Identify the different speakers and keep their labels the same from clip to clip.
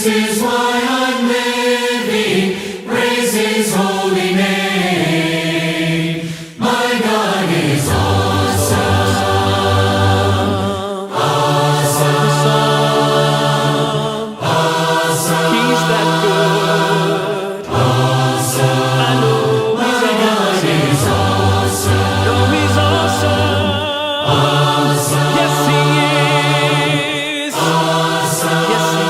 Speaker 1: is why I'm living. Praise His holy name. My God is awesome. Awesome. Awesome. He's that good. Awesome. I know He's my God is awesome. No, He's awesome. Awesome. Yes, He is. Awesome. Yes, He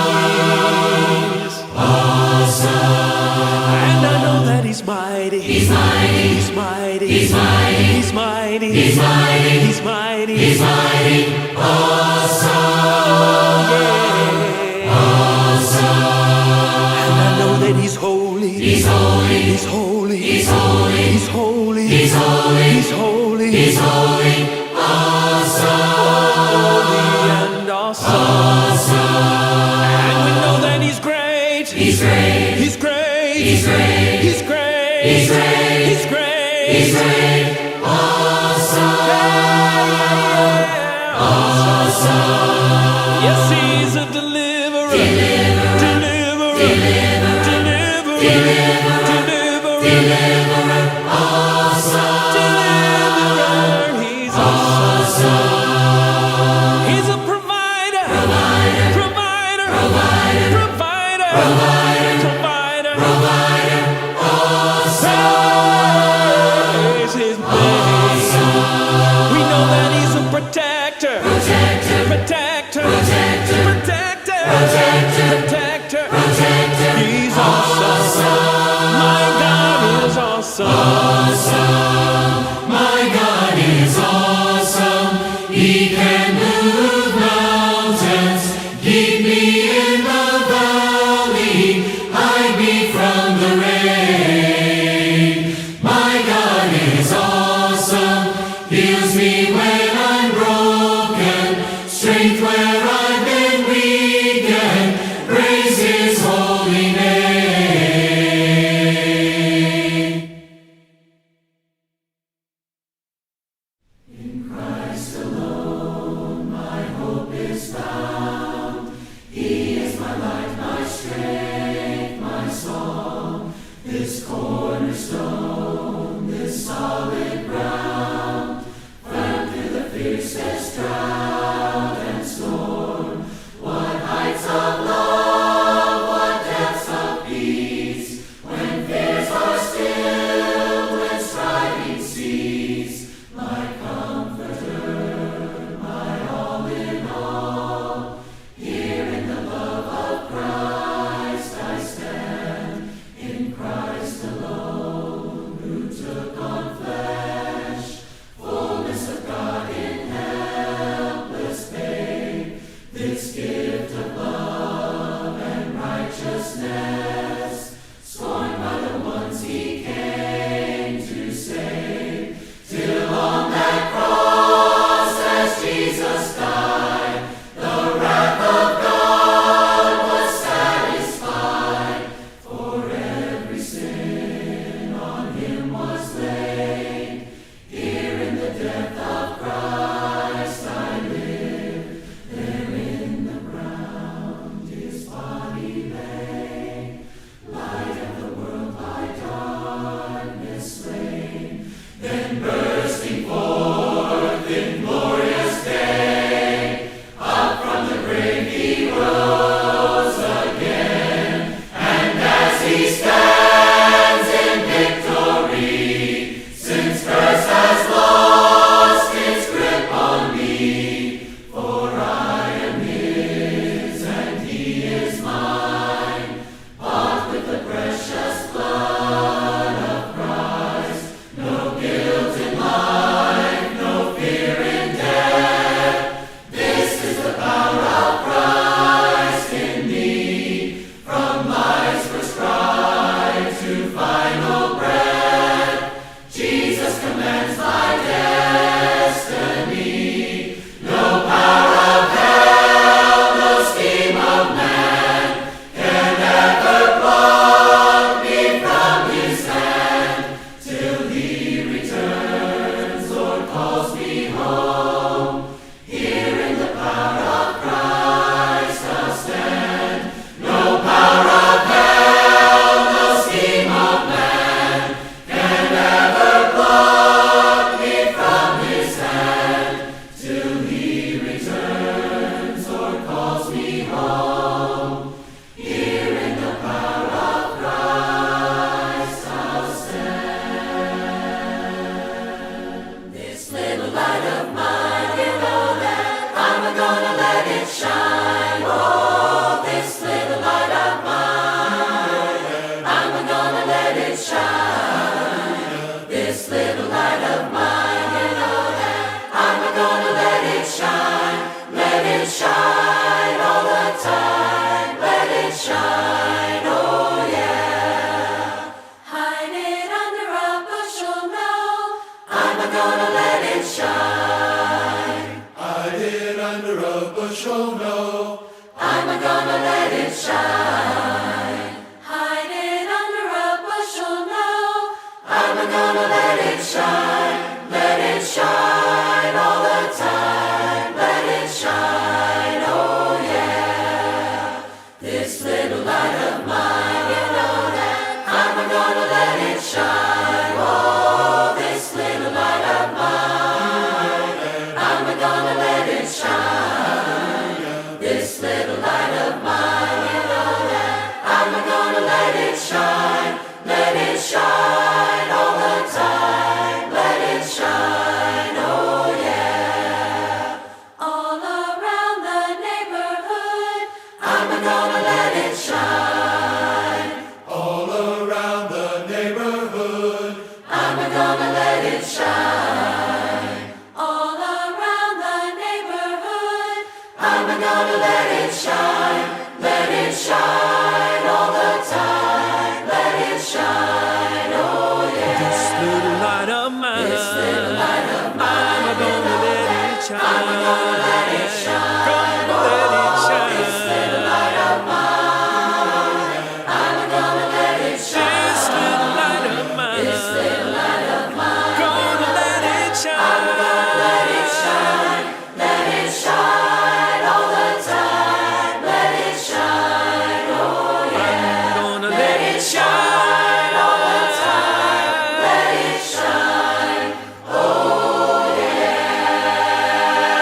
Speaker 1: is. Awesome. And I know that He's mighty. He's mighty. He's mighty. He's mighty. He's mighty. He's mighty. He's mighty. He's mighty. Awesome. Yeah. Awesome. And I know that He's holy. He's holy. He's holy. He's holy. He's holy. He's holy. He's holy. He's holy. Awesome. Holy and awesome. Awesome. And we know that He's great. He's great. He's great. He's great. He's great. He's great. He's great. He's great. Awesome. Yeah. Awesome. Yes, He's a deliverer. Deliverer. Deliverer. Deliverer. Deliverer. Deliverer. Awesome. Deliverer. He's awesome. He's a provider. Provider. Provider. Provider. Provider. Provider. Provider. Provider. Awesome. Praise His name. Awesome. We know that He's a protector. Protector. Protector. Protector. Protector. Protector. Protector. Protector. He's awesome. My God is awesome. Awesome. My God is awesome. He can move mountains, keep me in the valley, hide me from the rain. My God is awesome. Heals me when I'm broken, strength where I've been weakened. Praise His holy name. In Christ alone my hope is found. He is my light, my strength, my song. This cornerstone, this solid ground, firm through the fiercest drought and storm. What heights of love, what depths of peace, when fears are stilled, when striving cease. My comforter, my all in all, here in the love of Christ I stand. In Christ alone, who took on flesh, fullness of God in helpless shine. Oh, this little light of mine, I'm gonna let it shine. This little light of mine, you know that I'm gonna let it shine. Let it shine all the time. Let it shine, oh yeah. Hide it under a bushel, no, I'm gonna let it shine.
Speaker 2: Hide it under a bushel, no,
Speaker 1: I'm gonna let it shine. Hide it under a bushel, no, I'm gonna let it shine. Let it shine all the time. Let it shine, oh yeah. This little light of mine, you know that I'm gonna let it shine. Oh, this little light of mine, I'm gonna let it shine. This little light of mine, you know that I'm gonna let it shine. Let it shine all the time. Let it shine, oh yeah. All around the neighborhood, I'm gonna let it shine.
Speaker 2: all around the neighborhood.
Speaker 1: I'm gonna let it shine. All around the neighborhood, I'm gonna let it shine. Let it shine all the time. Let it shine, oh yeah.
Speaker 3: This little light of mine,
Speaker 1: This little light of mine,
Speaker 3: I'm gonna let it shine.
Speaker 1: I'm gonna let it shine.
Speaker 3: Gonna let it shine.
Speaker 1: This little light of mine, I'm gonna let it shine.
Speaker 3: This little light of mine,
Speaker 1: This little light of mine,
Speaker 3: gonna let it shine.
Speaker 1: I'm gonna let it shine. Let it shine all the time. Let it shine, oh yeah.
Speaker 3: I'm gonna let it shine.
Speaker 1: All the time. Let it shine, oh yeah.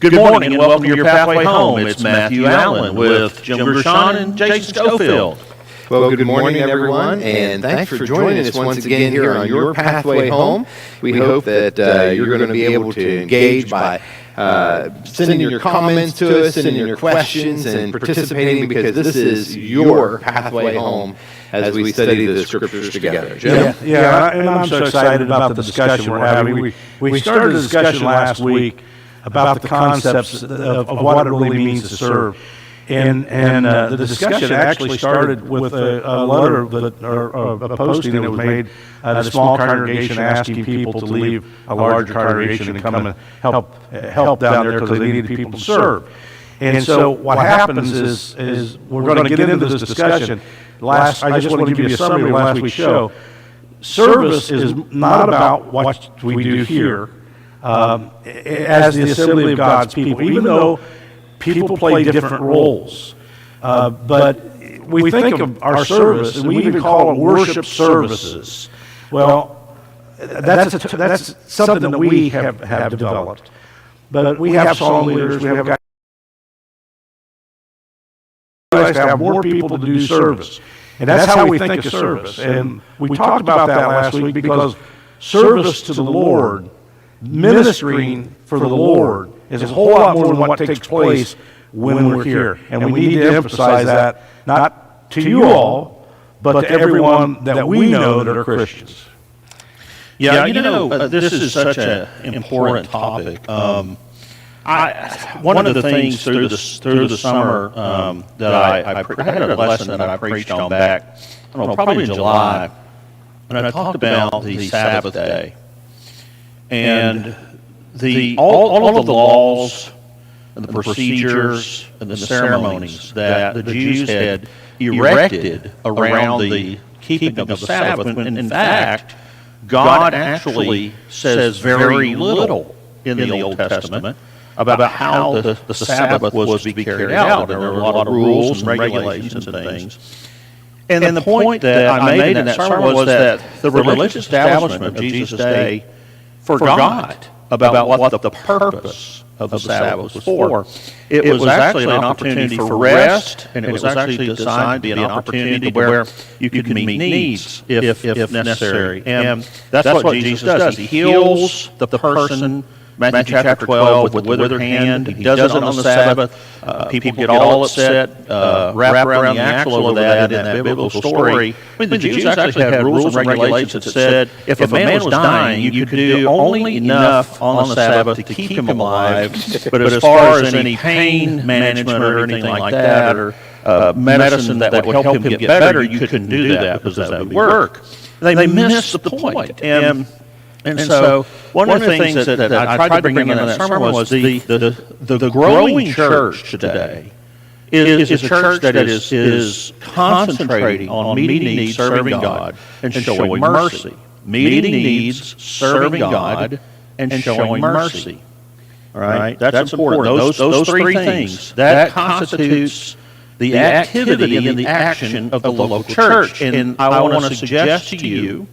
Speaker 4: Good morning and welcome to your Pathway Home. It's Matthew Allen with Jim Gershon and Jason Schofield.
Speaker 5: Well, good morning, everyone, and thanks for joining us once again here on Your Pathway Home. We hope that you're going to be able to engage by sending your comments to us, sending your questions, and participating, because this is your pathway home as we study the Scriptures together. Jim?
Speaker 6: Yeah, and I'm so excited about the discussion we're having. We started a discussion last week about the concepts of what it really means to serve. And the discussion actually started with a letter or a posting that was made at a small congregation asking people to leave a larger congregation and come and help down there because they needed people to serve. And so what happens is we're going to get into this discussion. I just want to give you a summary of last week's show. Service is not about what we do here as the assembly of God's people, even though people play different roles. But we think of our service, and we even call it worship services. Well, that's something that we have developed. But we have song leaders, we have guys to have more people to do service. And that's how we think of service. And we talked about that last week because service to the Lord, ministering for the Lord, is a whole lot more than what takes place when we're here. And we need to emphasize that, not to you all, but to everyone that we know that are Christians.
Speaker 4: Yeah, this is such an important topic. One of the things through the summer that I had a lesson that I preached on back, I don't know, probably in July, and I talked about the Sabbath day. And all of the laws and the procedures and the ceremonies that the Jews had erected around the keeping of the Sabbath, when in fact, God actually says very little in the Old Testament about how the Sabbath was to be carried out. There were a lot of rules and regulations and things. And the point that I made in that sermon was that the religious establishment of Jesus' day forgot about what the purpose of the Sabbath was for. It was actually an opportunity for rest, and it was actually designed to be an opportunity where you could meet needs if necessary. And that's what Jesus does. He heals the person, Matthew chapter 12, with the withered hand. He does it on the Sabbath. People get all upset, wrap around the axle of that in that biblical story. I mean, the Jews actually had rules and regulations that said if a man was dying, you could do only enough on the Sabbath to keep him alive. But as far as any pain management or anything like that, or medicine that would help him get better, you couldn't do that because that would work. They missed the point. And so one of the things that I tried to bring in that sermon was the growing church today is a church that is concentrating on meeting needs, serving God, and showing mercy. Meeting needs, serving God, and showing mercy. All right? That's important. Those three things, that constitutes the activity and the action of the local church. And I want to suggest to you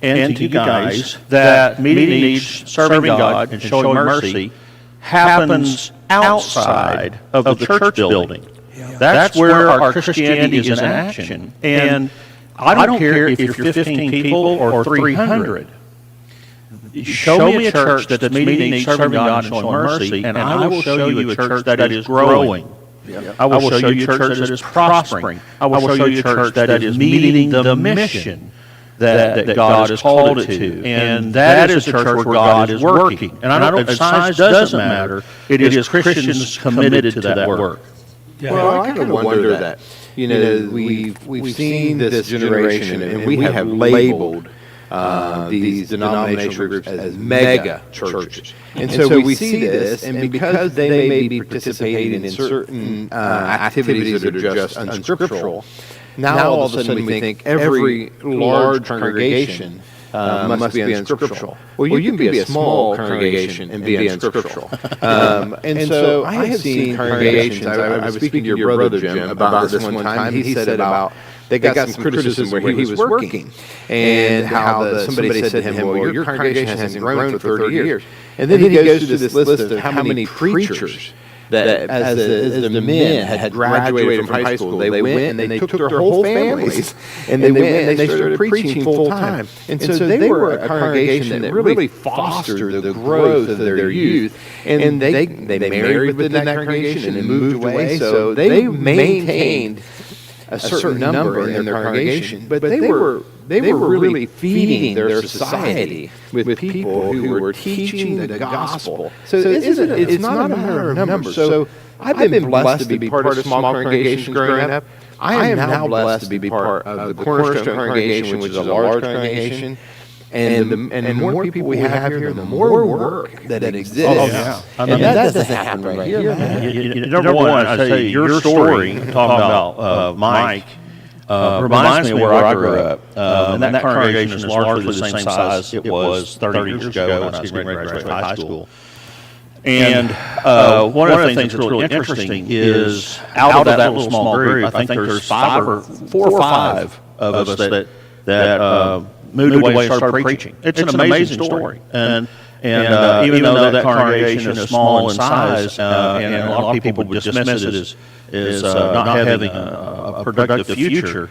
Speaker 4: and to you guys that meeting needs, serving God, and showing mercy happens outside of the church building. That's where our Christianity is in action. And I don't care if you're 15 people or 300. Show me a church that's meeting needs, serving God, and showing mercy, and I will show you a church that is growing. I will show you a church that is prospering. I will show you a church that is meeting the mission that God has called it to. And that is a church where God is working. And I don't, size doesn't matter. It is Christians committed to that work.
Speaker 5: Yeah. Well, I kind of wonder that. We've seen this generation, and we have labeled these denominational groups as mega churches. And so we see this, and because they may be participating in certain activities that are just unscriptural, now all of a sudden we think every large congregation must be unscriptural. Well, you can be a small congregation and be unscriptural. And so I have seen congregations, I was speaking to your brother, Jim, about this one time. He said about they got some criticism where he was working, and how somebody said to him, "Well, your congregation hasn't grown for 30 years." And then he goes through this list of how many preachers that, as the men had graduated from high school, they went and they took their whole families, and they went and they started preaching full time. And so they were a congregation that really fostered the growth of their youth, and they married within that congregation and moved away. So they maintained a certain number in their congregation, but they were really feeding their society with people who were teaching the gospel. So it's not a matter of numbers. So I've been blessed to be part of small congregations growing up. I am now blessed to be part of the Cornerstone congregation, which is a large congregation. And the more people we have here, the more work that exists.
Speaker 4: Oh, yeah.
Speaker 5: And that doesn't happen right here, man.
Speaker 4: Number one, I'd say your story, talking about Mike, reminds me of where I grew up. And that congregation is largely the same size it was 30 years ago when I was getting ready to graduate high school. And one of the things that's really interesting is out of that little small group, I think there's four or five of us that moved away and started preaching. It's an amazing story. And even though that congregation is small in size, and a lot of people would dismiss it as not having a productive future,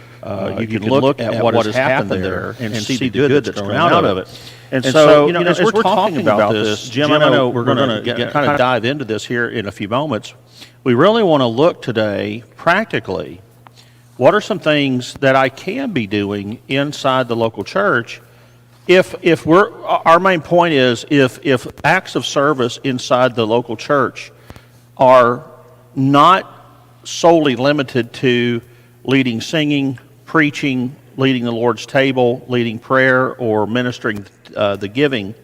Speaker 4: you can look at what has happened there and see the good that's come out of it. And so, as we're talking about this, Jim, I know we're going to kind of dive into this here in a few moments. We really want to look today practically. What are some things that I can be doing inside the local church? Our main point is if acts of service inside the local church are not solely limited to leading singing, preaching, leading the Lord's table, leading prayer, or administering the giving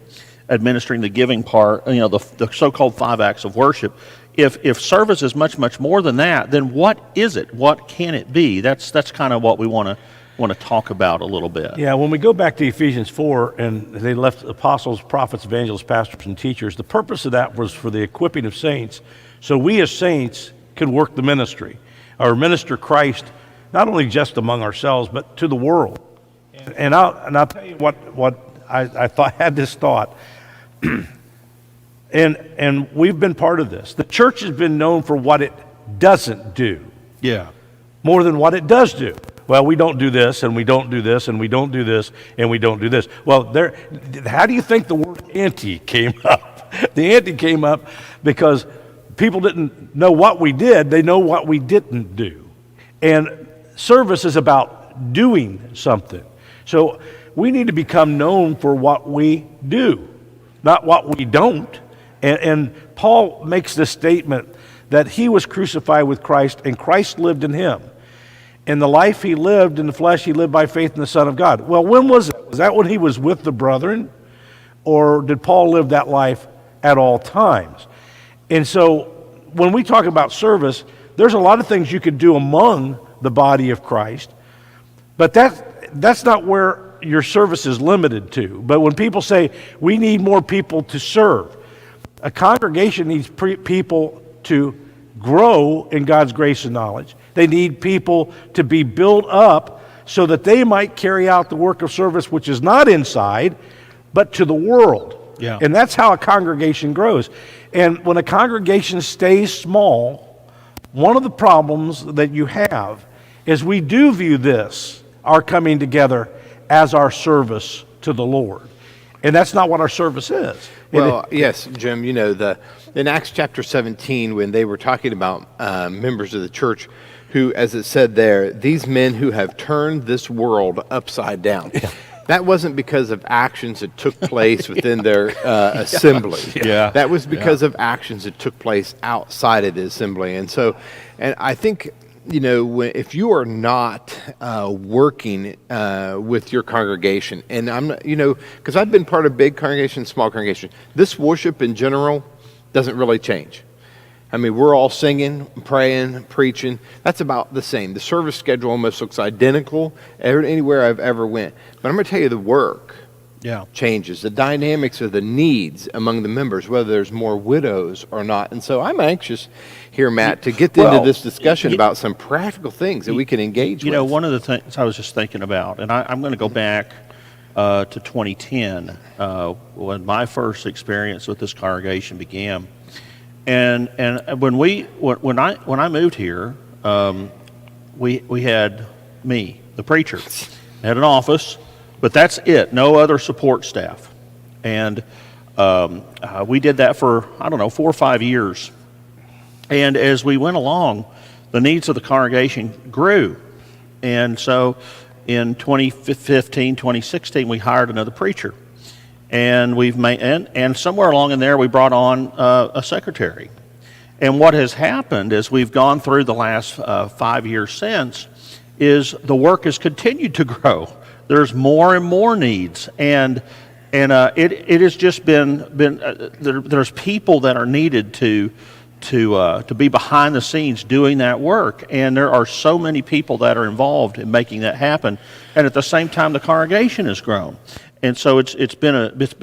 Speaker 4: part, the so-called 5 acts of worship. If service is much, much more than that, then what is it? What can it be? That's kind of what we want to talk about a little bit.
Speaker 6: Yeah, when we go back to Ephesians 4, and they left apostles, prophets, evangelists, pastors, and teachers, the purpose of that was for the equipping of saints, so we as saints could work the ministry, or minister Christ, not only just among ourselves, but to the world. And I'll tell you what I had this thought. And we've been part of this. The church has been known for what it doesn't do.
Speaker 4: Yeah.
Speaker 6: More than what it does do. Well, we don't do this, and we don't do this, and we don't do this, and we don't do this. Well, how do you think the word anti came up? The anti came up because people didn't know what we did. They know what we didn't do. And service is about doing something. So we need to become known for what we do, not what we don't. And Paul makes this statement that he was crucified with Christ and Christ lived in him. In the life he lived in the flesh, he lived by faith in the Son of God. Well, when was it? Was that when he was with the brethren? Or did Paul live that life at all times? And so when we talk about service, there's a lot of things you could do among the body of Christ, but that's not where your service is limited to. But when people say, we need more people to serve, a congregation needs people to grow in God's grace and knowledge. They need people to be built up so that they might carry out the work of service, which is not inside, but to the world.
Speaker 4: Yeah.
Speaker 6: And that's how a congregation grows. And when a congregation stays small, one of the problems that you have is we do view this, our coming together, as our service to the Lord. And that's not what our service is.
Speaker 5: Well, yes, Jim, in Acts chapter 17, when they were talking about members of the church who, as it said there, these men who have turned this world upside down. Yeah. That wasn't because of actions that took place within their assembly.
Speaker 4: Yeah.
Speaker 5: That was because of actions that took place outside of the assembly. And I think, if you are not working with your congregation, and I'm not, because I've been part of big congregations, small congregations, this worship in general doesn't really change. I mean, we're all singing, praying, preaching. That's about the same. The service schedule almost looks identical anywhere I've ever went. But I'm going to tell you the work
Speaker 4: Yeah.
Speaker 5: changes, the dynamics of the needs among the members, whether there's more widows or not. And so I'm anxious here, Matt, to get into this discussion about some practical things that we can engage with.
Speaker 4: You know, one of the things I was just thinking about, and I'm going to go back to 2010 when my first experience with this congregation began, and when I moved here, we had me, the preacher, had an office, but that's it. No other support staff, and we did that for 4 or 5 years. And as we went along, the needs of the congregation grew. And so in 2015, 2016, we hired another preacher. And and somewhere along in there, we brought on a secretary. And what has happened as we've gone through the last 5 years since is the work has continued to grow. There's more and more needs. And it has just been there's people that are needed to be behind the scenes doing that work, and there are so many people that are involved in making that happen. And at the same time, the congregation has grown, and so it's been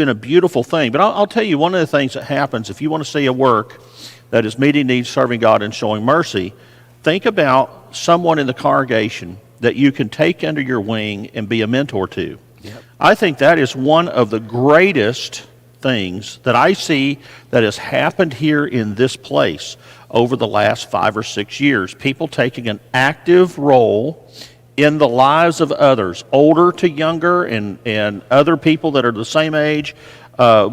Speaker 4: a beautiful thing. But I'll tell you, one of the things that happens if you want to see a work that is meeting needs, serving God, and showing mercy, think about someone in the congregation that you can take under your wing and be a mentor to. Yep. I think that is one of the greatest things that I see that has happened here in this place over the last 5 or 6 years. People taking an active role in the lives of others, older to younger, and other people that are the same age.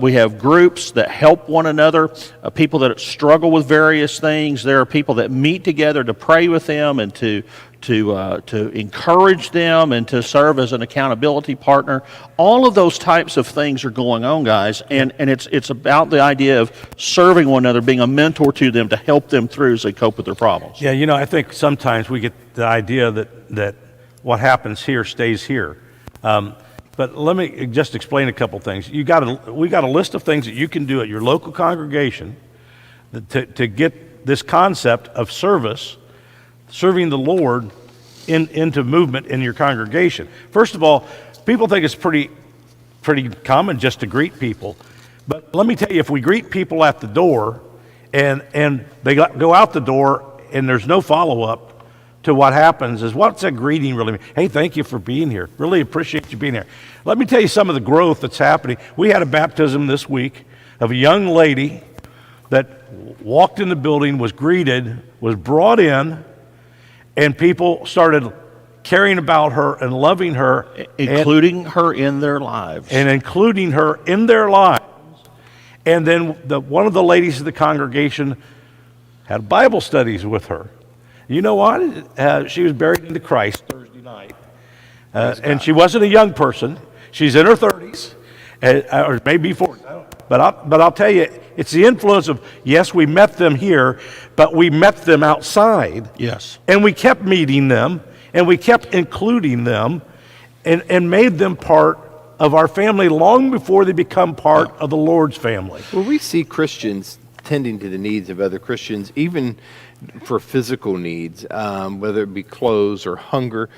Speaker 4: We have groups that help one another, people that struggle with various things. There are people that meet together to pray with them and to encourage them and to serve as an accountability partner. All of those types of things are going on, guys, and it's about the idea of serving one another, being a mentor to them to help them through as they cope with their problems.
Speaker 6: Yeah, I think sometimes we get the idea that what happens here stays here. But let me just explain a couple things. We got a list of things that you can do at your local congregation to get this concept of serving the Lord into movement in your congregation. First of all, people think it's pretty common just to greet people. But let me tell you, if we greet people at the door and they go out the door and there's no follow-up to what happens is, what's that greeting really mean? Hey, thank you for being here. Really appreciate you being here. Let me tell you some of the growth that's happening. We had a baptism this week of a young lady that walked in the building, was greeted, was brought in, and people started caring about her and loving her.
Speaker 4: Including her in their lives.
Speaker 6: And including her in their lives. And then one of the ladies of the congregation had Bible studies with her. You know what? She was buried into Christ Thursday night. And she wasn't a young person. She's in her 30s, or maybe 40. But I'll tell you, it's the influence of, yes, we met them here, but we met them outside.
Speaker 4: Yes.
Speaker 6: And we kept meeting them, and we kept including them, and made them part of our family long before they become part of the Lord's family.
Speaker 5: Well, we see Christians tending to the needs of other Christians, even for physical needs, whether it be clothes or hunger,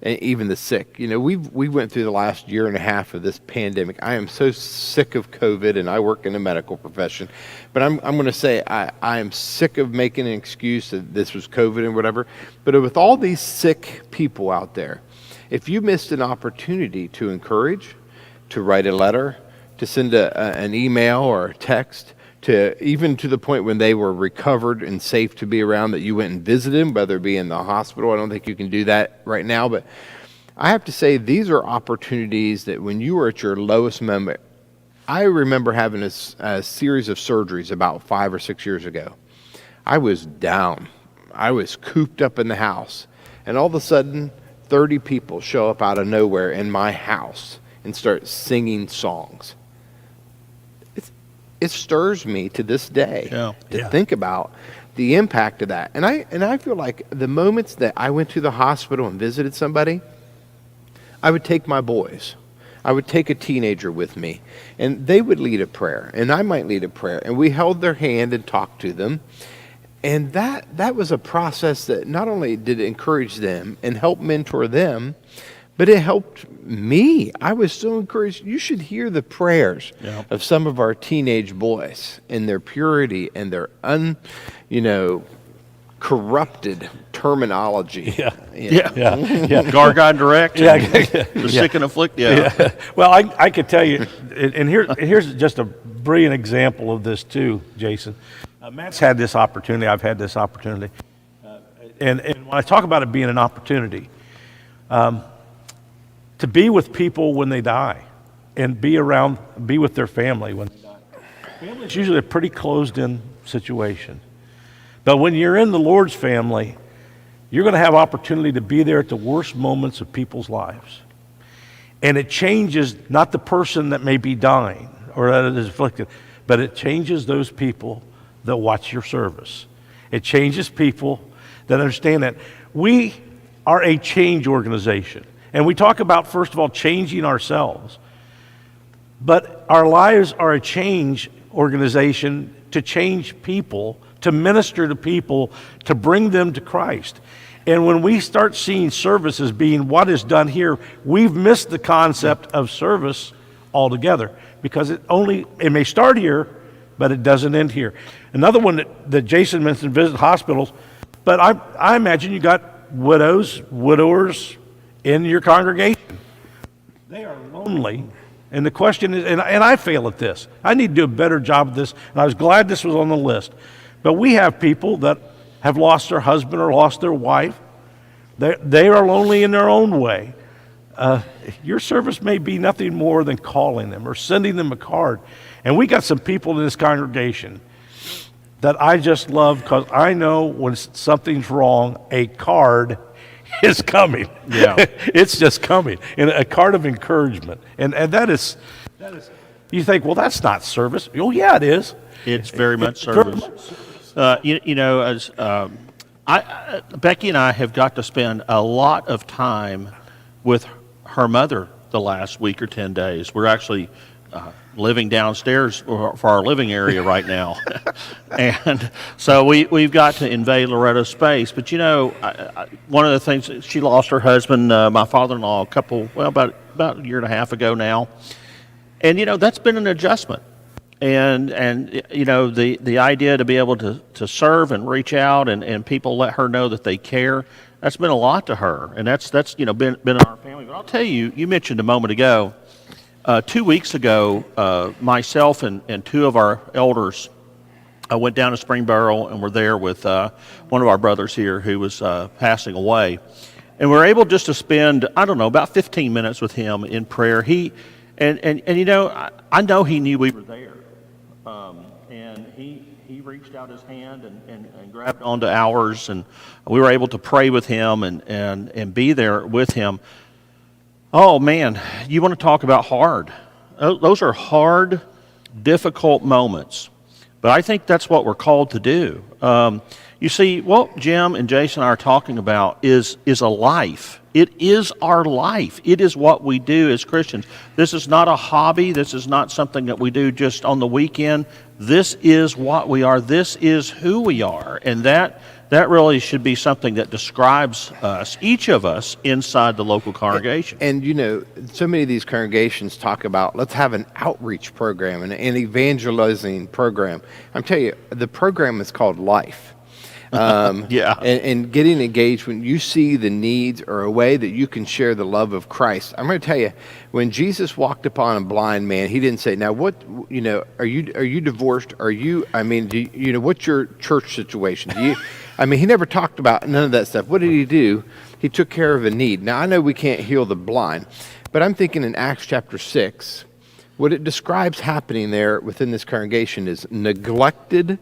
Speaker 5: and even the sick. We went through the last year and a half of this pandemic. I am so sick of COVID, and I work in the medical profession. But I'm going to say I am sick of making an excuse that this was COVID and whatever. But with all these sick people out there, if you missed an opportunity to encourage, to write a letter, to send an email or a text, even to the point when they were recovered and safe to be around, that you went and visited them, whether it be in the hospital. I don't think you can do that right now, but I have to say these are opportunities that when you were at your lowest moment. I remember having a series of surgeries about 5 or 6 years ago. I was down. I was cooped up in the house, and all of a sudden 30 people show up out of nowhere in my house and start singing songs. It stirs me to this day to think about the impact of that. And I feel like the moments that I went to the hospital and visited somebody, I would take my boys. I would take a teenager with me, and they would lead a prayer, and I might lead a prayer, and we held their hand and talked to them. And that was a process that not only did it encourage them and help mentor them, But it helped me. I was so encouraged. You should hear the prayers
Speaker 4: Yeah.
Speaker 5: of some of our teenage boys and their purity and their corrupted terminology.
Speaker 6: Yeah.
Speaker 4: Yeah.
Speaker 6: Yeah.
Speaker 4: Gargon Direct.
Speaker 6: Yeah.
Speaker 4: The sick and afflict. Yeah.
Speaker 6: Well, I could tell you, and here's just a brilliant example of this too, Jason. Matt's had this opportunity. I've had this opportunity. And when I talk about it being an opportunity, to be with people when they die and be with their family when they die. Family's usually a pretty closed-in situation. But when you're in the Lord's family, you're going to have opportunity to be there at the worst moments of people's lives. And it changes not the person that may be dying or that is afflicted, but it changes those people that watch your service. It changes people that understand that we are a change organization. And we talk about, first of all, changing ourselves. But our lives are a change organization to change people, to minister to people, to bring them to Christ. And when we start seeing service as being what is done here, we've missed the concept of service altogether, because it may start here, but it doesn't end here. Another one that Jason mentioned, visit hospitals, but I imagine you got widowers in your congregation. They are lonely. And the question is, and I fail at this. I need to do a better job of this, and I was glad this was on the list. But we have people that have lost their husband or lost their wife. They are lonely in their own way. Your service may be nothing more than calling them or sending them a card. And we got some people in this congregation that I just love, because I know when something's wrong, a card is coming.
Speaker 4: Yeah.
Speaker 6: It's just coming. And a card of encouragement. And that is, you think, well, that's not service. Oh, yeah, it is.
Speaker 4: It's very much
Speaker 6: It's very
Speaker 4: service. As Becky and I have got to spend a lot of time with her mother the last week or 10 days. We're actually living downstairs for our living area right now. And so we've got to invade Loretta's space. But, one of the things, she lost her husband, my father-in-law, about a year and a half ago now. And, that's been an adjustment. And the idea to be able to serve and reach out and people let her know that they care, that's been a lot to her. And that's been in our family. But I'll tell you, you mentioned a moment ago, 2 weeks ago, myself and two of our elders went down to Springboro and were there with one of our brothers here who was passing away. And we were able just to spend, about 15 minutes with him in prayer. I know he knew we were there. And he reached out his hand and grabbed onto ours, and we were able to pray with him and be there with him. Oh, man, you want to talk about hard. Those are hard, difficult moments. But I think that's what we're called to do. You see, what Jim and Jason are talking about is a life. It is our life. It is what we do as Christians. This is not a hobby. This is not something that we do just on the weekend. This is what we are. This is who we are. And that really should be something that describes us, each of us, inside the local congregation.
Speaker 5: And so many of these congregations talk about, let's have an outreach program and an evangelizing program. I'm telling you, the program is called Life.
Speaker 4: Yeah.
Speaker 5: And getting engaged when you see the needs or a way that you can share the love of Christ. I'm going to tell you, when Jesus walked upon a blind man, he didn't say, now what, are you divorced? What's your church situation? He never talked about none of that stuff. What did he do? He took care of a need. Now, I know we can't heal the blind, but I'm thinking in Acts chapter 6, what it describes happening there within this congregation is neglected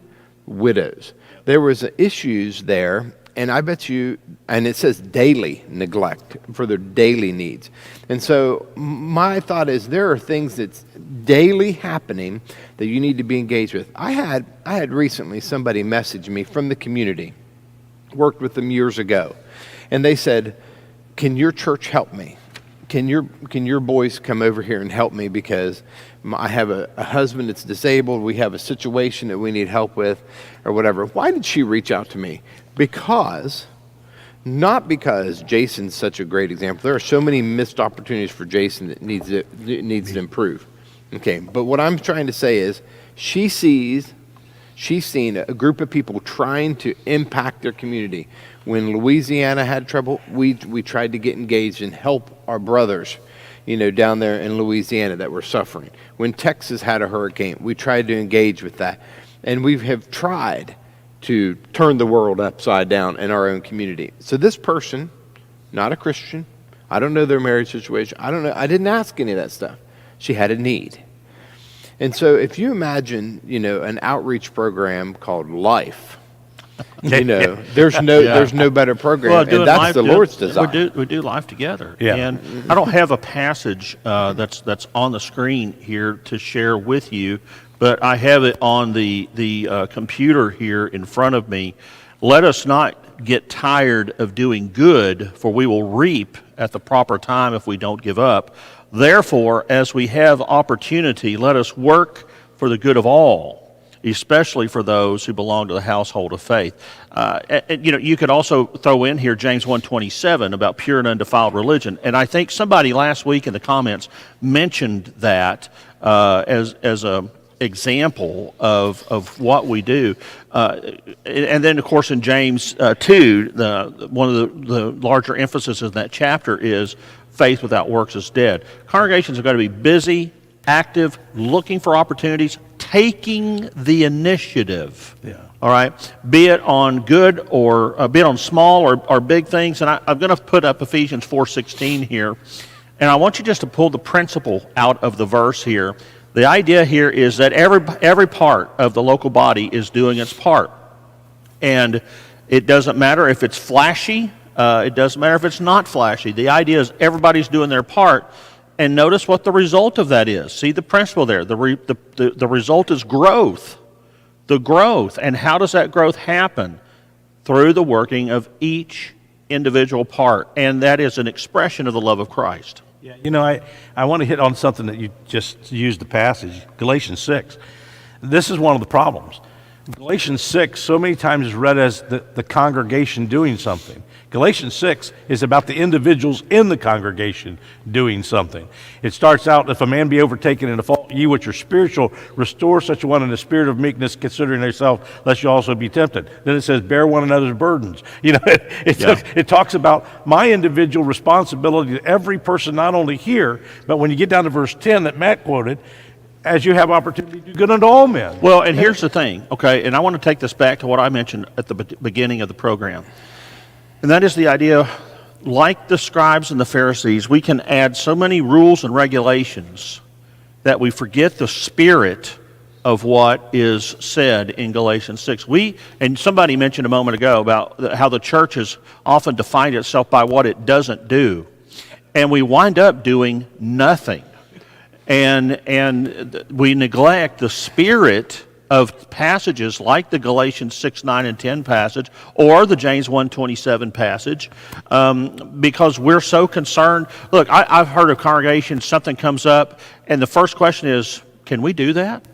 Speaker 5: widows. There was issues there, and I bet you, and it says daily neglect for their daily needs. And so my thought is there are things that's daily happening that you need to be engaged with. I had recently somebody message me from the community, worked with them years ago, and they said, can your church help me? Can your boys come over here and help me, because I have a husband that's disabled, we have a situation that we need help with, or whatever. Why did she reach out to me? Because Not because Jason's such a great example. There are so many missed opportunities for Jason that needs to improve. Okay, but what I'm trying to say is she's seen a group of people trying to impact their community. When Louisiana had trouble, we tried to get engaged and help our brothers, down there in Louisiana that were suffering. When Texas had a hurricane, we tried to engage with that. And we have tried to turn the world upside down in our own community. So this person, not a Christian, I don't know their marriage situation, I didn't ask any of that stuff. She had a need. And so if you imagine, an outreach program called Life, there's no better program, and that's the Lord's design.
Speaker 4: We do life together.
Speaker 6: Yeah.
Speaker 4: And I don't have a passage that's on the screen here to share with you, but I have it on the computer here in front of me. Let us not get tired of doing good, for we will reap at the proper time if we don't give up. Therefore, as we have opportunity, let us work for the good of all, especially for those who belong to the household of faith. You could also throw in here James 1:27 about pure and undefiled religion. And I think somebody last week in the comments mentioned that as a example of what we do. And then, of course, in James 2, one of the larger emphasis in that chapter is faith without works is dead. Congregations are going to be busy, active, looking for opportunities, taking the initiative.
Speaker 6: Yeah.
Speaker 4: All right, be it on good or be it on small or big things. And I'm going to put up Ephesians 4:16 here, and I want you just to pull the principle out of the verse here. The idea here is that every part of the local body is doing its part, and it doesn't matter if it's flashy. It doesn't matter if it's not flashy. The idea is everybody's doing their part. And notice what the result of that is. See the principle there. The result is growth. The growth. And how does that growth happen? Through the working of each individual part. And that is an expression of the love of Christ.
Speaker 6: Yeah, I want to hit on something that you just used the passage, Galatians 6. This is one of the problems. Galatians 6 so many times is read as the congregation doing something. Galatians 6 is about the individuals in the congregation doing something. It starts out, if a man be overtaken in a fault, ye which are spiritual, restore such a one in the spirit of meekness, considering yourself, lest you also be tempted. Then it says, bear one another's burdens. It talks about my individual responsibility to every person, not only here, but when you get down to verse 10 that Matt quoted, as you have opportunity to do good unto all men.
Speaker 4: Well, and here's the thing, okay, and I want to take this back to what I mentioned at the beginning of the program. And that is the idea, like the scribes and the Pharisees, we can add so many rules and regulations that we forget the spirit of what is said in Galatians 6. And somebody mentioned a moment ago about how the church has often defined itself by what it doesn't do. And we wind up doing nothing. And we neglect the spirit of passages like the Galatians 6, 9, and 10 passage or the James 1:27 passage because we're so concerned. Look, I've heard of congregations, something comes up, and the first question is, can we do that?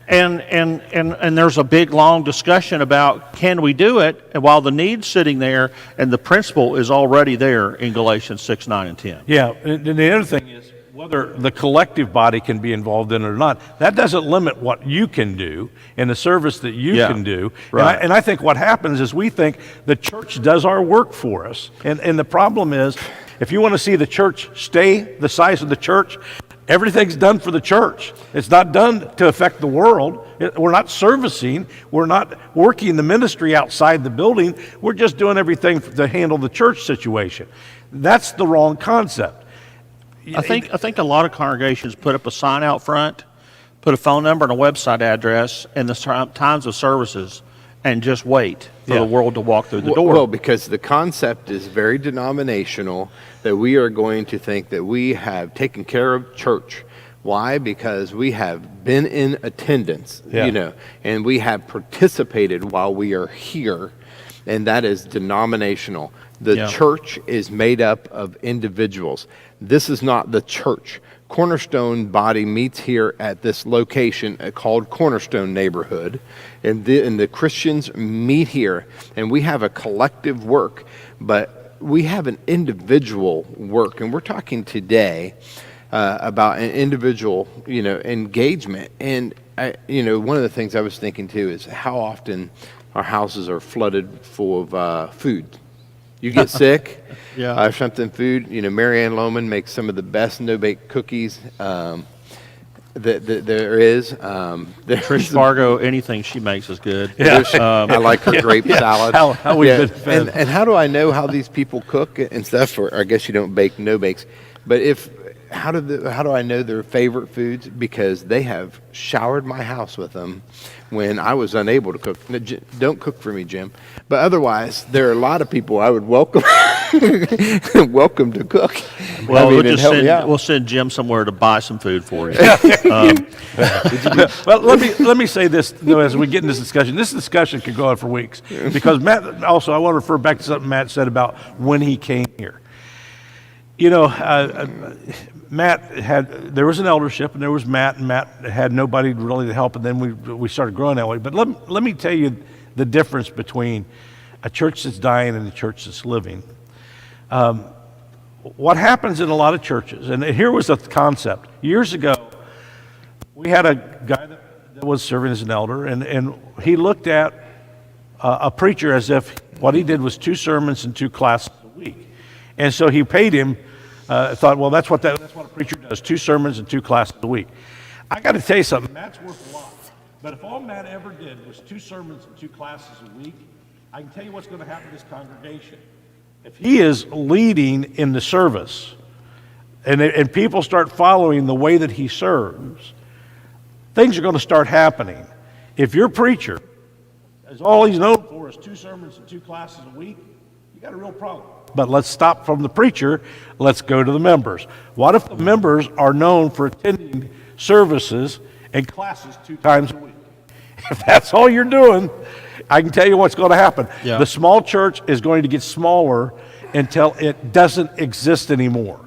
Speaker 4: And there's a big, long discussion about can we do it, and while the need's sitting there and the principle is already there in Galatians 6, 9, and 10.
Speaker 6: Yeah, and the other thing is, whether the collective body can be involved in it or not, that doesn't limit what you can do and the service that you can do.
Speaker 4: Right.
Speaker 6: And I think what happens is we think the church does our work for us. And the problem is, if you want to see the church stay the size of the church, everything's done for the church. It's not done to affect the world. We're not servicing. We're not working the ministry outside the building. We're just doing everything to handle the church situation. That's the wrong concept.
Speaker 4: I think a lot of congregations put up a sign out front, put a phone number and a website address and the times of services, and just wait for the world to walk through the door.
Speaker 5: Well, because the concept is very denominational, that we are going to think that we have taken care of church. Why? Because we have been in attendance, and we have participated while we are here. and that is denominational. The
Speaker 4: Yeah.
Speaker 5: church is made up of individuals. This is not the church. Cornerstone body meets here at this location called Cornerstone Neighborhood, and the Christians meet here, and we have a collective work, but we have an individual work, and we're talking today about an individual, engagement. And one of the things I was thinking too is how often our houses are flooded full of food. You get sick,
Speaker 4: Yeah.
Speaker 5: something food. Mary Ann Lohman makes some of the best no-bake cookies that there is.
Speaker 4: Trish Fargo, anything she makes is good.
Speaker 5: I like her grape salad.
Speaker 6: How we've been fed.
Speaker 5: And how do I know how these people cook and stuff? Or I guess you don't bake no bakes, but how do I know their favorite foods? Because they have showered my house with them when I was unable to cook. No, don't cook for me, Jim. But otherwise, there are a lot of people I would welcome welcome to cook.
Speaker 4: Well,
Speaker 5: and help me out.
Speaker 4: we'll send Jim somewhere to buy some food for you.
Speaker 6: Well, let me say this as we get in this discussion. This discussion could go on for weeks because Matt. Also, I want to refer back to something Matt said about when he came here. There was an eldership, and there was Matt, and Matt had nobody really to help, and then we started growing that way. But let me tell you the difference between a church that's dying and a church that's living. What happens in a lot of churches, and here was the concept. Years ago, we had a guy that was serving as an elder, and he looked at a preacher as if what he did was 2 sermons and 2 classes a week. And so he paid him, thought, well, that's what a preacher does, 2 sermons and 2 classes a week. I got to tell you something, Matt's worth a lot. But if all Matt ever did was 2 sermons and 2 classes a week, I can tell you what's going to happen to this congregation. If he is leading in the service, and people start following the way that he serves, things are going to start happening. If your preacher is all he's known for is 2 sermons and 2 classes a week, you got a real problem. But let's stop from the preacher. Let's go to the members. What if the members are known for attending services and classes 2 times a week? If that's all you're doing, I can tell you what's going to happen.
Speaker 4: Yeah.
Speaker 6: The small church is going to get smaller until it doesn't exist anymore.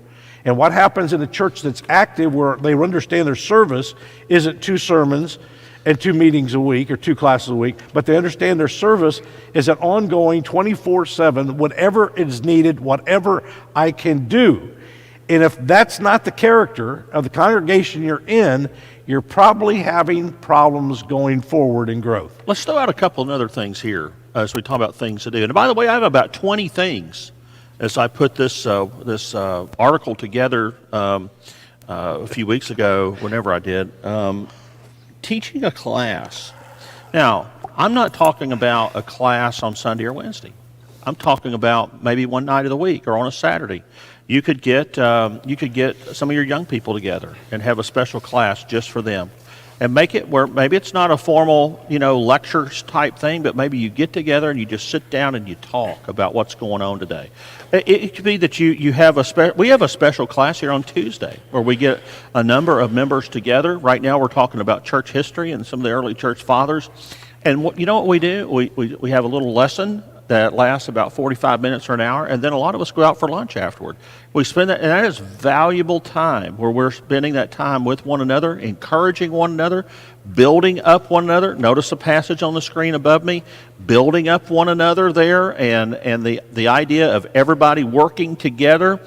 Speaker 6: And what happens in a church that's active, where they understand their service isn't 2 sermons and 2 meetings a week or 2 classes a week, but they understand their service is an ongoing 24/7, whatever is needed, whatever I can do. And if that's not the character of the congregation you're in, you're probably having problems going forward in growth.
Speaker 4: Let's throw out a couple of other things here as we talk about things to do. And by the way, I have about 20 things as I put this article together a few weeks ago, whenever I did. Teaching a class. Now, I'm not talking about a class on Sunday or Wednesday. I'm talking about maybe one night of the week or on a Saturday. You could get some of your young people together and have a special class just for them, and make it where maybe it's not a formal, lectures type thing, but maybe you get together and you just sit down and you talk about what's going on today. It could be that you have we have a special class here on Tuesday where we get a number of members together. Right now we're talking about church history and some of the early church fathers. And what we do? We have a little lesson that lasts about 45 minutes or an hour, and then a lot of us go out for lunch afterward. We spend that, and that is valuable time where we're spending that time with one another, encouraging one another, building up one another. Notice the passage on the screen above me, building up one another there, and the idea of everybody working together.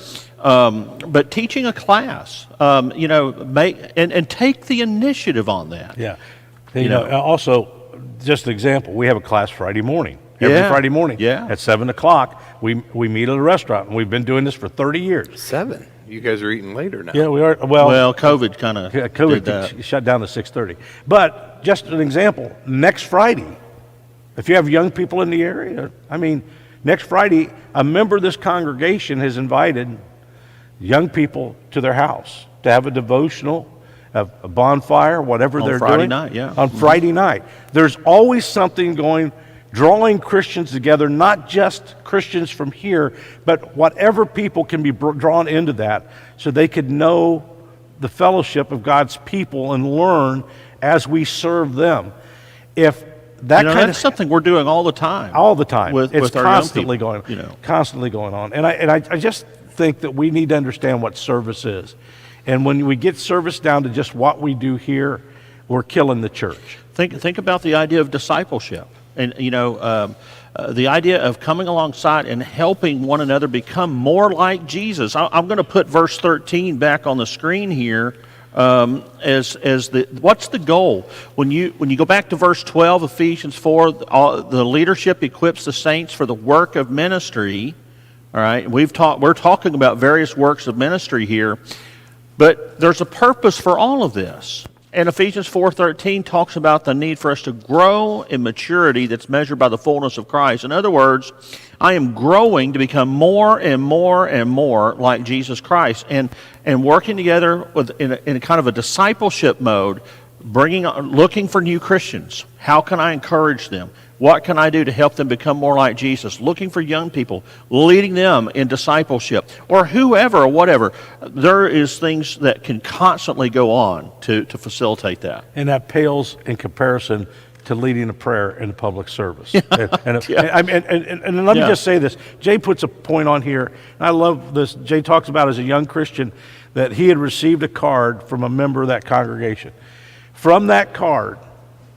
Speaker 4: But teaching a class, and take the initiative on that.
Speaker 6: Yeah. Also, just an example, we have a class Friday morning. Every Friday morning at 7 o'clock, we meet at a restaurant, and we've been doing this for 30 years.
Speaker 5: 7? You guys are eating later now.
Speaker 6: Yeah, we are.
Speaker 4: Well, COVID kind of
Speaker 6: COVID
Speaker 4: did that.
Speaker 6: shut down to 6:30. But just an example, next Friday, if you have young people in the area, next Friday, a member of this congregation has invited young people to their house to have a devotional, a bonfire, whatever they're
Speaker 4: Friday
Speaker 6: doing.
Speaker 4: night, yeah.
Speaker 6: On Friday night. There's always something going, drawing Christians together, not just Christians from here, but whatever people can be drawn into that so they could know the fellowship of God's people and learn as we serve them. If that kind
Speaker 4: that's
Speaker 6: of
Speaker 4: something we're doing all the time.
Speaker 6: all the time.
Speaker 4: with
Speaker 6: It's
Speaker 4: our young
Speaker 6: constantly
Speaker 4: people,
Speaker 6: going, constantly going on. And I just think that we need to understand what service is. And when we get service down to just what we do here, we're killing the church.
Speaker 4: Think about the idea of discipleship, and the idea of coming alongside and helping one another become more like Jesus. I'm going to put verse 13 back on the screen here. What's the goal when you go back to verse 12, Ephesians 4? The leadership equips the saints for the work of ministry. All right, we're talking about various works of ministry here, but there's a purpose for all of this. And Ephesians 4:13 talks about the need for us to grow in maturity that's measured by the fullness of Christ. In other words, I am growing to become more and more and more like Jesus Christ, and working together in a kind of a discipleship mode, looking for new Christians. How can I encourage them? What can I do to help them become more like Jesus? Looking for young people, leading them in discipleship, or whoever or whatever. There is things that can constantly go on to facilitate that.
Speaker 6: And that pales in comparison to leading a prayer in a public service. And let me just say this. Jay puts a point on here, and I love this. Jay talks about as a young Christian that he had received a card from a member of that congregation. From that card,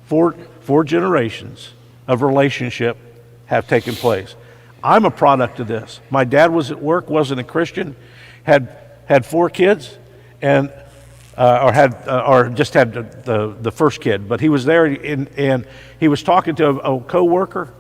Speaker 6: four generations of relationship have taken place. I'm a product of this. My dad was at work, wasn't a Christian, had 4 kids, and or just had the first kid, but he was there and he was talking to a coworker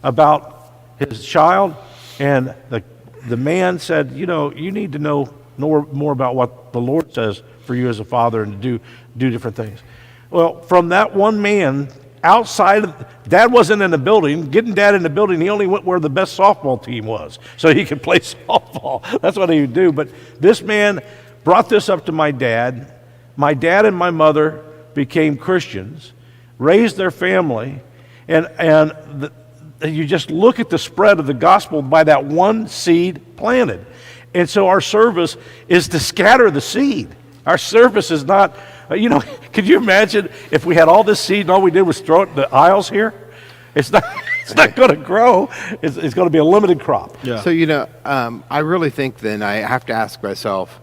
Speaker 6: about his child, and the man said, you need to know more about what the Lord says for you as a father and to do different things. Well, from that one man, outside of, Dad wasn't in the building. Getting Dad in the building, he only went where the best softball team was, so he could play softball. That's what he would do. But this man brought this up to my dad. My dad and my mother became Christians, raised their family, and you just look at the spread of the gospel by that one seed planted. And so our service is to scatter the seed. Our service is not, could you imagine if we had all this seed and all we did was throw it in the aisles here? It's not going to grow. It's going to be a limited crop.
Speaker 4: Yeah.
Speaker 5: So, I really think then I have to ask myself,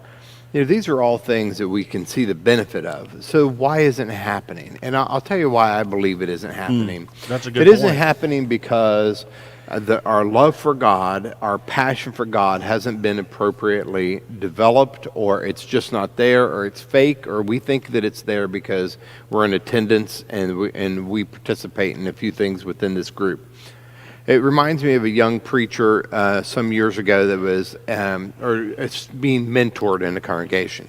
Speaker 5: these are all things that we can see the benefit of. So why isn't it happening? And I'll tell you why I believe it isn't happening.
Speaker 4: That's a good
Speaker 5: It isn't
Speaker 4: point.
Speaker 5: happening because our love for God, our passion for God hasn't been appropriately developed, or it's just not there, or it's fake, or we think that it's there because we're in attendance and we participate in a few things within this group. It reminds me of a young preacher some years ago that was it's being mentored in the congregation.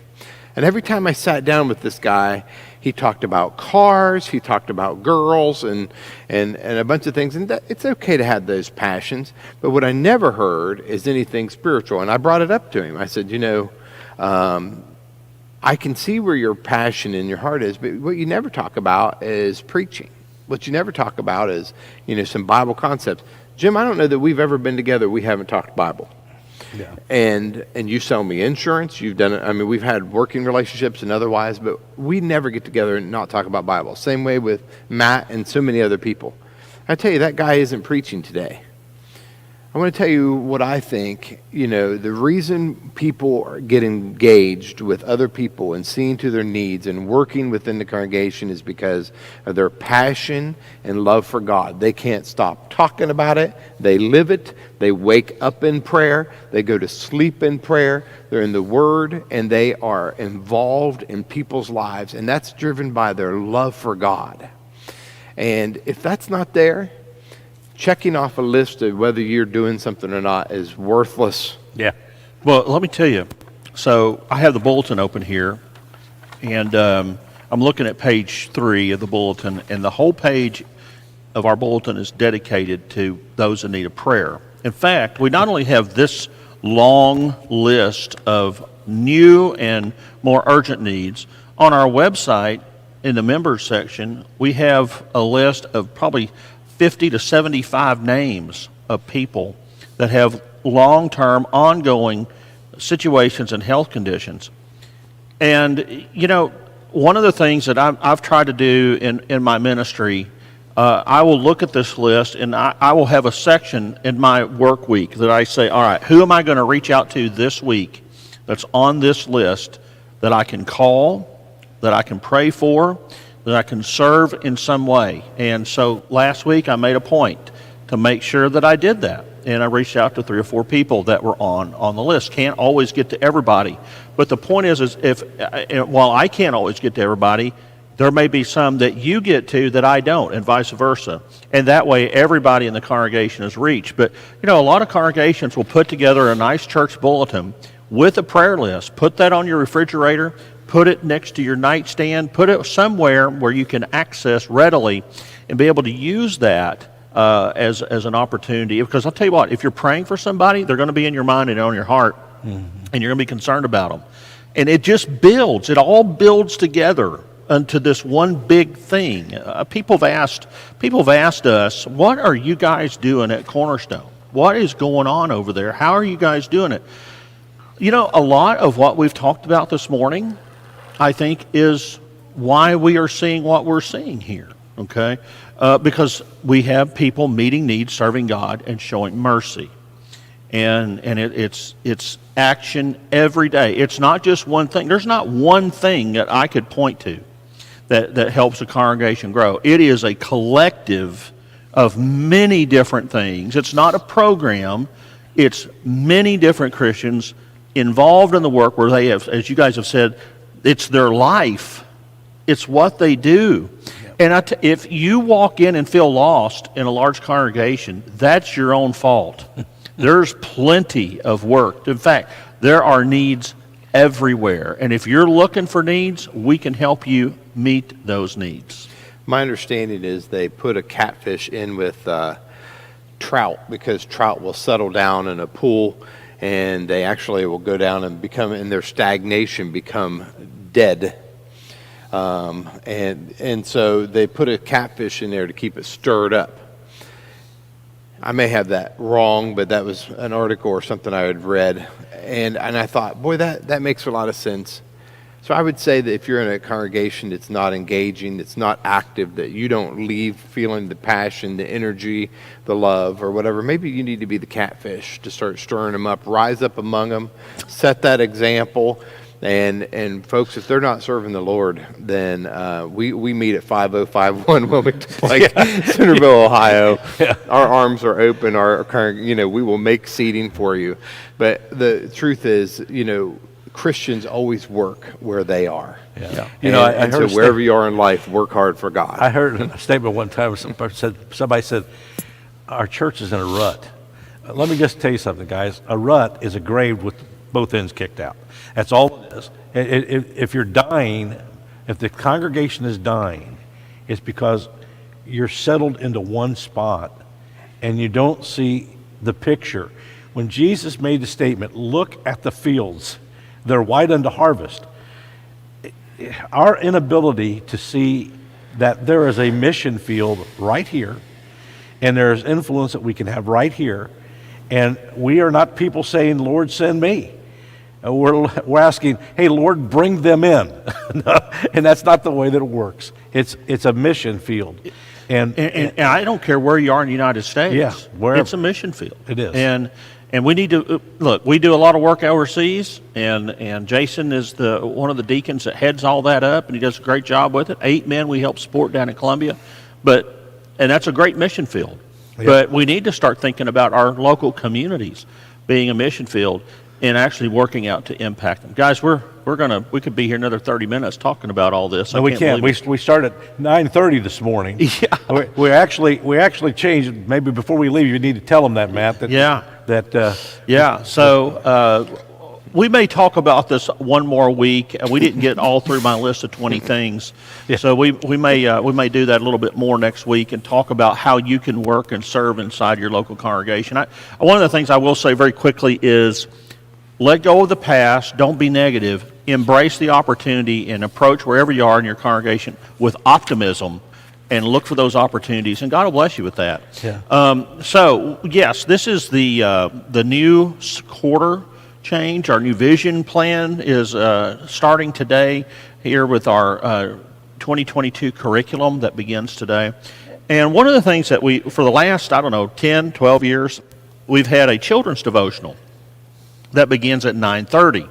Speaker 5: And every time I sat down with this guy, he talked about cars, he talked about girls, and a bunch of things. And it's okay to have those passions, but what I never heard is anything spiritual. And I brought it up to him. I said, I can see where your passion in your heart is, but what you never talk about is preaching. What you never talk about is, some Bible concepts. Jim, I don't know that we've ever been together, we haven't talked Bible.
Speaker 6: Yeah.
Speaker 5: And you sell me insurance, you've done it. I mean, we've had working relationships and otherwise, but we never get together and not talk about Bible. Same way with Matt and so many other people. I tell you, that guy isn't preaching today. I want to tell you what I think. The reason people get engaged with other people and seeing to their needs and working within the congregation is because of their passion and love for God. They can't stop talking about it. They live it. They wake up in prayer. They go to sleep in prayer. They're in the Word, and they are involved in people's lives, and that's driven by their love for God. And if that's not there, checking off a list of whether you're doing something or not is worthless.
Speaker 6: Yeah.
Speaker 4: Well, let me tell you. So I have the bulletin open here, and I'm looking at page 3 of the bulletin, and the whole page of our bulletin is dedicated to those in need of prayer. In fact, we not only have this long list of new and more urgent needs, on our website in the members section, we have a list of probably 50 to 75 names of people that have long-term, ongoing situations and health conditions. And, one of the things that I've tried to do in my ministry I will look at this list, and I will have a section in my work week that I say, all right, who am I going to reach out to this week that's on this list that I can call, that I can pray for, that I can serve in some way. And so last week I made a point to make sure that I did that. And I reached out to 3 or 4 people that were on the list. Can't always get to everybody. But the point is if while I can't always get to everybody, there may be some that you get to that I don't, and vice versa. And that way everybody in the congregation is reached. But, a lot of congregations will put together a nice church bulletin with a prayer list. Put that on your refrigerator. Put it next to your nightstand. Put it somewhere where you can access readily and be able to use that as an opportunity. Because I'll tell you what, if you're praying for somebody, they're going to be in your mind and on your heart, and you're going to be concerned about them. And it just builds. It all builds together into this one big thing. People have asked us, what are you guys doing at Cornerstone? What is going on over there? How are you guys doing it? A lot of what we've talked about this morning, I think, is why we are seeing what we're seeing here, okay? Because we have people meeting needs, serving God, and showing mercy. And it's action every day. It's not just one thing. There's not one thing that I could point to that helps a congregation grow. It is a collective of many different things. It's not a program. It's many different Christians involved in the work where they have, as you guys have said, it's their life. It's what they do. And if you walk in and feel lost in a large congregation, that's your own fault. There's plenty of work. In fact, there are needs everywhere. And if you're looking for needs, we can help you meet those needs.
Speaker 5: My understanding is they put a catfish in with trout because trout will settle down in a pool, and they actually will go down and become, in their stagnation, become dead. And so they put a catfish in there to keep it stirred up. I may have that wrong, but that was an article or something I had read. And I thought, boy, that makes a lot of sense. So I would say that if you're in a congregation that's not engaging, that's not active, that you don't leave feeling the passion, the energy, the love, or whatever, maybe you need to be the catfish to start stirring them up, rise up among them, set that example. And folks, if they're not serving the Lord, then we meet at 5051 Wilmington Pike, Centerville, Ohio. Yeah. Our arms are open. We will make seating for you. But the truth is, Christians always work where they are.
Speaker 6: Yeah.
Speaker 5: I heard so wherever you are in life, work hard for God.
Speaker 6: I heard a statement one time. Somebody said, "Our church is in a rut." Let me just tell you something, guys. A rut is a grave with both ends kicked out. That's all it is. If you're dying, if the congregation is dying, it's because you're settled into one spot and you don't see the picture. When Jesus made the statement, "Look at the fields, they're white unto harvest," our inability to see that there is a mission field right here, and there's influence that we can have right here, and we are not people saying, "Lord, send me." We're asking, "Hey, Lord, bring them in." And that's not the way that it works. It's a mission field. And
Speaker 4: I don't care where you are in the United States.
Speaker 6: Yeah, wherever.
Speaker 4: It's a mission field.
Speaker 6: It is.
Speaker 4: And we need to, look, we do a lot of work overseas, and Jason is one of the deacons that heads all that up, and he does a great job with it. 8 men we help support down in Columbia. And that's a great mission field. Yeah. But we need to start thinking about our local communities being a mission field and actually working out to impact them. Guys, we could be here another 30 minutes talking about all this.
Speaker 6: No, we can't. We started at 9:30 this morning.
Speaker 4: Yeah.
Speaker 6: We actually changed. Maybe before we leave, you need to tell them that, Matt.
Speaker 4: So we may talk about this one more week. We didn't get all through my list of 20 things. Yeah. So we may do that a little bit more next week and talk about how you can work and serve inside your local congregation. One of the things I will say very quickly is, let go of the past. Don't be negative. Embrace the opportunity and approach wherever you are in your congregation with optimism and look for those opportunities, and God will bless you with that. Yeah. So, yes, this is the new quarter change. Our new vision plan is starting today here with our 2022 curriculum that begins today. And one of the things that for the last, 10, 12 years, we've had a children's devotional that begins at 9:30.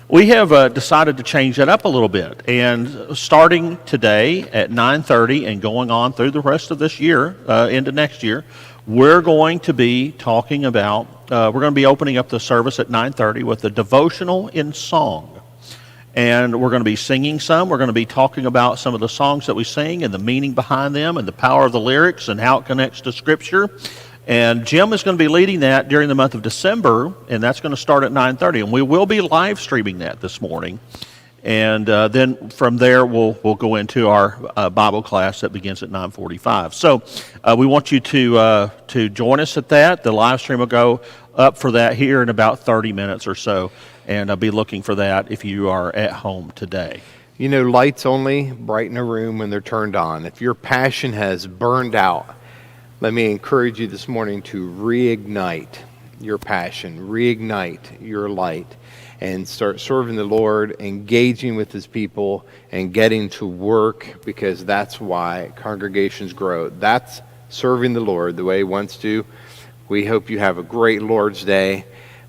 Speaker 4: We have decided to change that up a little bit, and starting today at 9:30 and going on through the rest of this year, into next year, we're going to be talking about, we're going to be opening up the service at 9:30 with a devotional in song. And we're going to be singing some. We're going to be talking about some of the songs that we sing and the meaning behind them and the power of the lyrics and how it connects to Scripture. And Jim is going to be leading that during the month of December, and that's going to start at 9:30. And we will be live streaming that this morning. And then from there, we'll go into our Bible class that begins at 9:45. So we want you to join us at that. The live stream will go up for that here in about 30 minutes or so. And I'll be looking for that if you are at home today.
Speaker 5: You know, lights only brighten a room when they're turned on. If your passion has burned out, let me encourage you this morning to reignite your passion, reignite your light, and start serving the Lord, engaging with His people, and getting to work, because that's why congregations grow. That's serving the Lord the way He wants to. We hope you have a great Lord's Day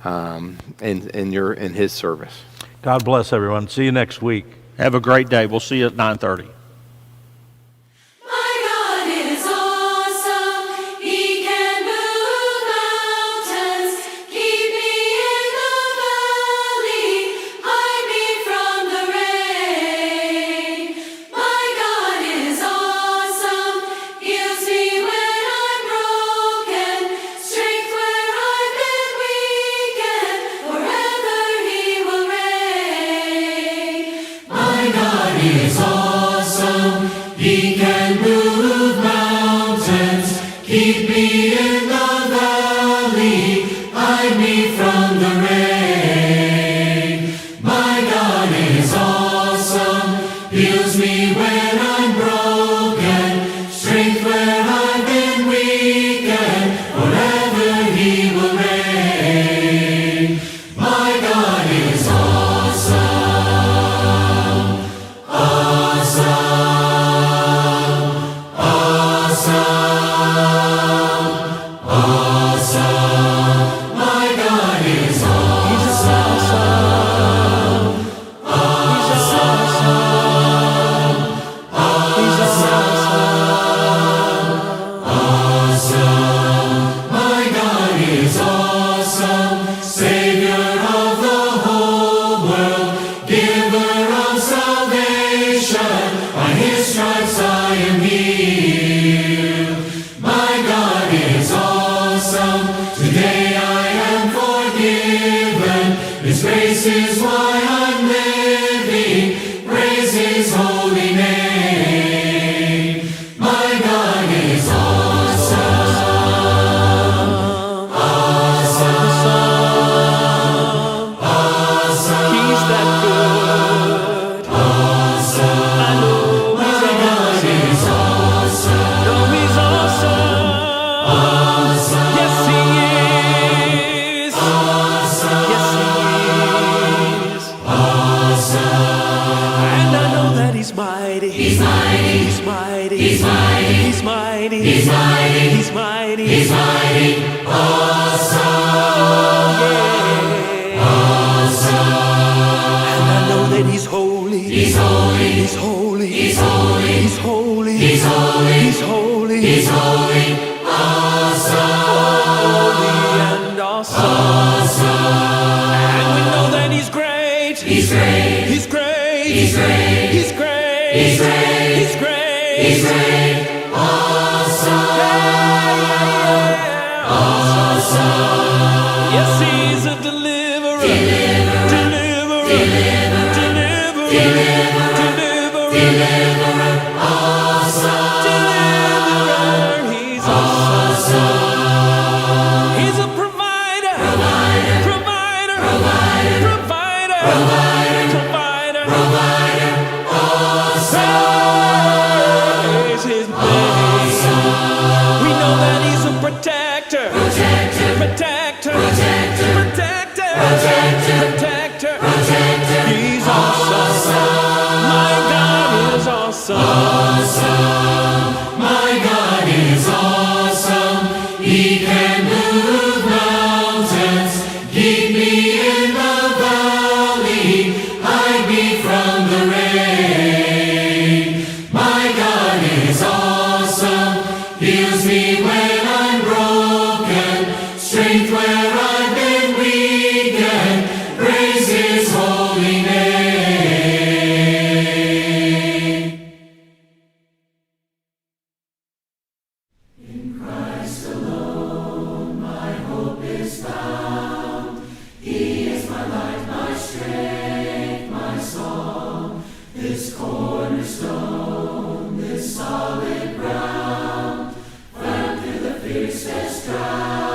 Speaker 5: in His service.
Speaker 6: God bless everyone. See you next week.
Speaker 4: Have a great day. We'll see you at 9:30.
Speaker 7: My God is awesome. He can move mountains. Keep me in the valley. Hide me from the rain. My God is awesome. Heals me when I'm broken. Strength where I've been weakened. Forever He will reign. My God is awesome. He can move mountains. Keep me in the valley. Hide me from the rain. My God is awesome. Heals me when I'm broken. Strength where I've been weakened. Forever He will reign. My God is awesome. His grace is why I'm living. Praise His holy name. My God is awesome. Awesome.
Speaker 3: He's that good.
Speaker 7: Awesome.
Speaker 3: I know He's
Speaker 7: My God is awesome.
Speaker 3: know He's awesome.
Speaker 7: Awesome.
Speaker 3: Yes, He is.
Speaker 7: Awesome.
Speaker 3: Yes, He is.
Speaker 7: Awesome.
Speaker 3: And I know that He's mighty.
Speaker 7: He's mighty.
Speaker 3: He's mighty.
Speaker 7: He's mighty.
Speaker 3: He's mighty.
Speaker 7: He's mighty.
Speaker 3: He's mighty.
Speaker 7: He's mighty. Awesome. Awesome.
Speaker 1: And I know that He's holy.
Speaker 7: He's holy.
Speaker 1: He's holy.
Speaker 7: He's holy.
Speaker 1: He's holy.
Speaker 7: He's holy.
Speaker 1: He's holy.
Speaker 7: He's holy. Awesome.
Speaker 3: Holy and awesome.
Speaker 7: Awesome.
Speaker 3: And we know that He's great.
Speaker 7: He's great.
Speaker 3: He's great.
Speaker 7: He's great.
Speaker 3: He's great.
Speaker 7: He's great.
Speaker 3: He's great.
Speaker 7: He's great. Awesome. Awesome.
Speaker 3: Yes, He's a deliverer. Deliverer.
Speaker 7: Deliverer. Awesome.
Speaker 3: Deliverer. He's awesome. He's a provider. Provider. Praise His name. We know that He's a protector. Protector. He's awesome. My God is awesome.
Speaker 7: My God can move mountains, keep me in the valley, hide me from the rain. My God is awesome, heals me when I'm broken, strength where I've been weak, and praise His holy name. In Christ alone my hope is found. He is my light, my strength, my song, this cornerstone, this solid ground, firm through the fiercest drought.